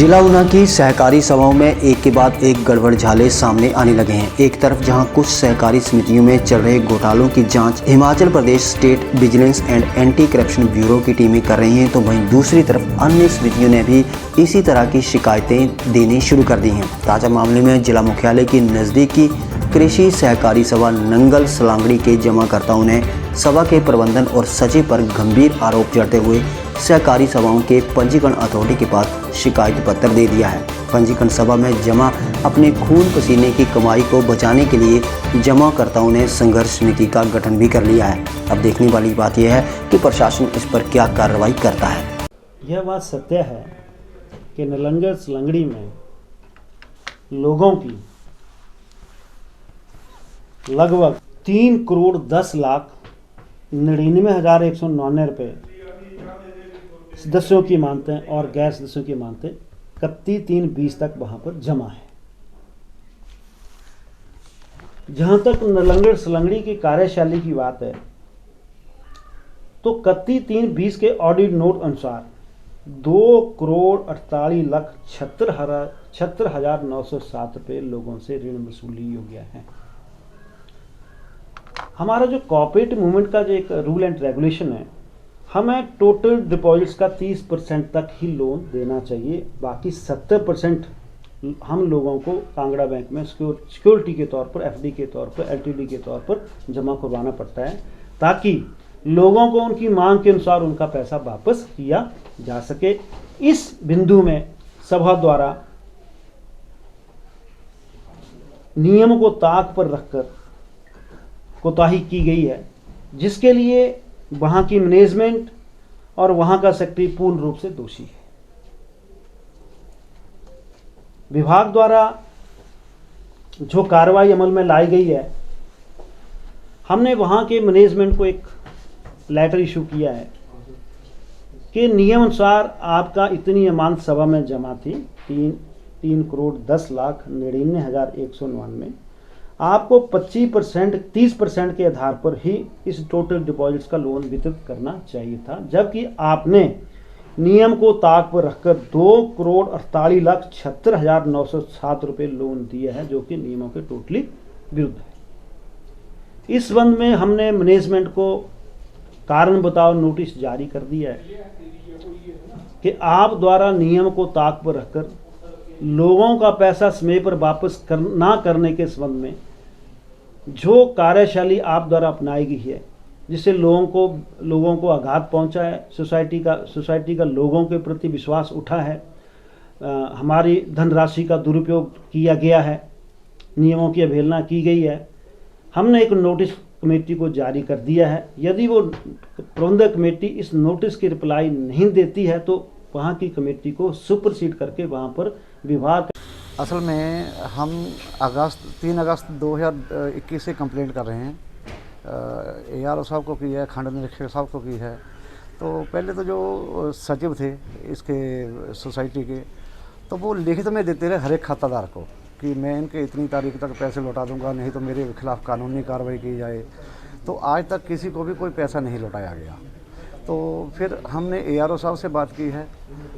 जिला ऊना की सहकारी सभाओं में एक के बाद एक गड़बड़झाले सामने आने लगे हैं। एक तरफ जहां कुछ सहकारी समितियों में चल रहे घोटालों की जांच Himachal Pradesh state vigilance and anti corruption bureau की टीमें कर रही हैं, तो वहीं दूसरी तरफ अन्य समितियों ने भी इसी तरह की शिकायतें देनी शुरू कर दी हैं। ताज़ा मामले में जिला मुख्यालय के नज़दीकी कृषि सहकारी सभा नंगल सलांगड़ी के जमाकर्ताओं ने सभा के प्रबंधन और सचिव पर गंभीर आरोप जड़ते हुए सहकारी सभाओं के पंजीकरण अथॉरिटी के पास शिकायत पत्र दे दिया है। पंजीकरण सभा में जमा अपने खून पसीने की कमाई को बचाने के लिए जमाकर्ताओं ने संघर्ष समिति का गठन भी कर लिया है। अब देखने वाली बात यह है कि प्रशासन इस पर क्या कार्रवाई करता है। यह बात सत्य है कि नंगल सलांगड़ी में लोगों की लगभग 3,10,99,199 रुपये सदस्यों की मानते हैं और गैर सदस्यों की मानते 31/3/20 तक वहां पर जमा है। जहां तक नंगल सलांगड़ी की कार्यशैली की बात है तो 31/3/20 के ऑडिट नोट अनुसार 2,48,76,907 रुपये लोगों से ऋण वसूली हो गया है। हमारा जो कॉर्पोरेट मूवमेंट का जो एक रूल एंड रेगुलेशन है, हमें टोटल डिपॉजिट्स का 30% तक ही लोन देना चाहिए। बाकी 70% हम लोगों को कांगड़ा बैंक में सिक्योरिटी के तौर पर, एफडी के तौर पर, एलटीडी के तौर पर जमा करवाना पड़ता है, ताकि लोगों को उनकी मांग के अनुसार उनका पैसा वापस किया जा सके। इस बिंदु में सभा द्वारा नियम को ताक पर रखकर कोताही की गई है, जिसके लिए वहां की मैनेजमेंट और वहां का सेक्रेटरी पूर्ण रूप से दोषी है। विभाग द्वारा जो कार्रवाई अमल में लाई गई है, हमने वहां के मैनेजमेंट को एक लेटर इशू किया है कि नियम अनुसार आपका इतनी अमाउंट सभा में जमा थी 3,10,99,199, आपको 25% 30% के आधार पर ही इस टोटल डिपॉजिट्स का लोन वितरित करना चाहिए था, जबकि आपने नियम को ताक पर रखकर 2,48,76,907 रुपये लोन दिया है, जो कि नियमों के टोटली विरुद्ध है। इस संबंध में हमने मैनेजमेंट को कारण बताओ नोटिस जारी कर दिया है कि आप द्वारा नियम को ताक पर रखकर लोगों का पैसा समय पर वापस ना करने के संबंध में जो कार्यशैली आप द्वारा अपनाई गई है, जिससे लोगों को आघात पहुंचा है, सोसाइटी का लोगों के प्रति विश्वास उठा है, हमारी धनराशि का दुरुपयोग किया गया है, नियमों की अवहेलना की गई है। हमने एक नोटिस कमेटी को जारी कर दिया है। यदि वो प्रबंधक कमेटी इस नोटिस की रिप्लाई नहीं देती है तो वहाँ की कमेटी को सुपरसीड करके वहाँ पर विभाग। असल में हम 3 अगस्त 2021 से कंप्लेंट कर रहे हैं। ARO साहब को की है, खंड निरीक्षक साहब को की है। तो पहले तो जो सचिव थे इसके सोसाइटी के, तो वो लिखित में देते रहे हर एक खातादार को कि मैं इनके इतनी तारीख तक पैसे लौटा दूंगा, नहीं तो मेरे खिलाफ कानूनी कार्रवाई की जाए। तो आज तक किसी को भी कोई पैसा नहीं लौटाया गया। तो फिर हमने ARO साहब से बात की है,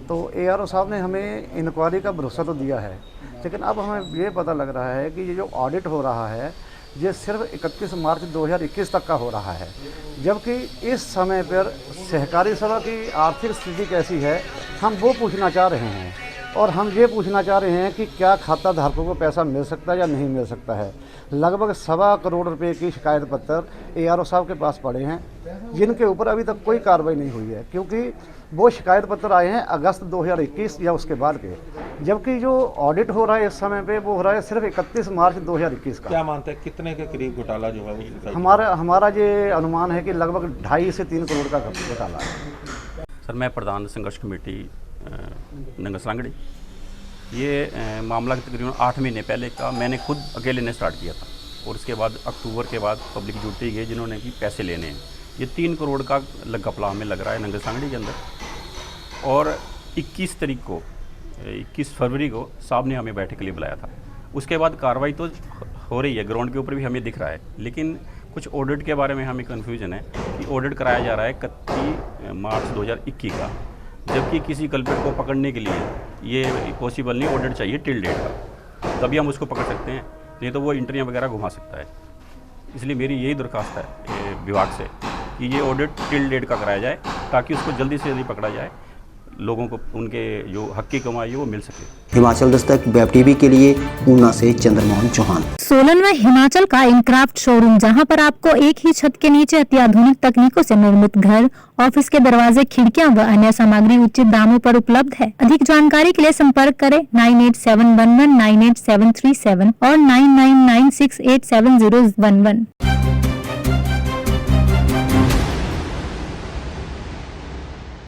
तो ARO साहब ने हमें इंक्वायरी का भरोसा तो दिया है, लेकिन अब हमें ये पता लग रहा है कि ये जो ऑडिट हो रहा है ये सिर्फ 31 मार्च 2021 तक का हो रहा है, जबकि इस समय पर सहकारी सभा की आर्थिक स्थिति कैसी है हम वो पूछना चाह रहे हैं। और हम ये पूछना चाह रहे हैं कि क्या खाता धारकों को पैसा मिल सकता है या नहीं मिल सकता है। लगभग 1.25 करोड़ रुपए की शिकायत पत्र ARO साहब के पास पड़े हैं, जिनके ऊपर अभी तक कोई कार्रवाई नहीं हुई है, क्योंकि वो शिकायत पत्र आए हैं अगस्त 2021 या उसके बाद के, जबकि जो ऑडिट हो रहा है इस समय पे वो हो रहा है सिर्फ 31 मार्च 2021 का। क्या मानते हैं कितने के करीब घोटाला जो है वो? हमारा ये अनुमान है कि लगभग 2.5 से 3 करोड़ का घोटाला है। सर, मैं प्रधान संघर्ष कमेटी नंगल सलांगड़ी। ये मामला तकरीबन 8 महीने पहले का मैंने खुद अकेले ने स्टार्ट किया था, और उसके बाद अक्टूबर के बाद पब्लिक जुटती गई जिन्होंने कि पैसे लेने हैं। ये 3 करोड़ का घपला हमें लग रहा है नंगल सलांगड़ी के अंदर। और 21 तारीख को 21 फरवरी को साहब ने हमें बैठक के लिए बुलाया था। उसके बाद कार्रवाई तो हो रही है, ग्राउंड के ऊपर भी हमें दिख रहा है, लेकिन कुछ ऑडिट के बारे में हमें कन्फ्यूजन है कि ऑडिट कराया जा रहा है 31 मार्च 2021 का, जबकि किसी कल्प्रिट को पकड़ने के लिए ये पॉसिबल नहीं, ऑडिट चाहिए टिल डेट का, तभी हम उसको पकड़ सकते हैं, नहीं तो वो इंटरव्यू वगैरह घुमा सकता है। इसलिए मेरी यही दरख्वास्त है विभाग से कि ये ऑडिट टिल डेट का कराया जाए ताकि उसको जल्दी से जल्दी पकड़ा जाए, लोगों को उनके जो हक की कमाई है वो मिल सके। हिमाचल दस्तक वेब टीवी के लिए ऊना से चंद्रमोहन चौहान। सोलन में हिमाचल का इनक्राफ्ट शोरूम, जहां पर आपको एक ही छत के नीचे अत्याधुनिक तकनीकों से निर्मित घर, ऑफिस के दरवाजे, खिड़कियां व अन्य सामग्री उचित दामों पर उपलब्ध है। अधिक जानकारी के लिए संपर्क करें 9871198737 और 9996877011।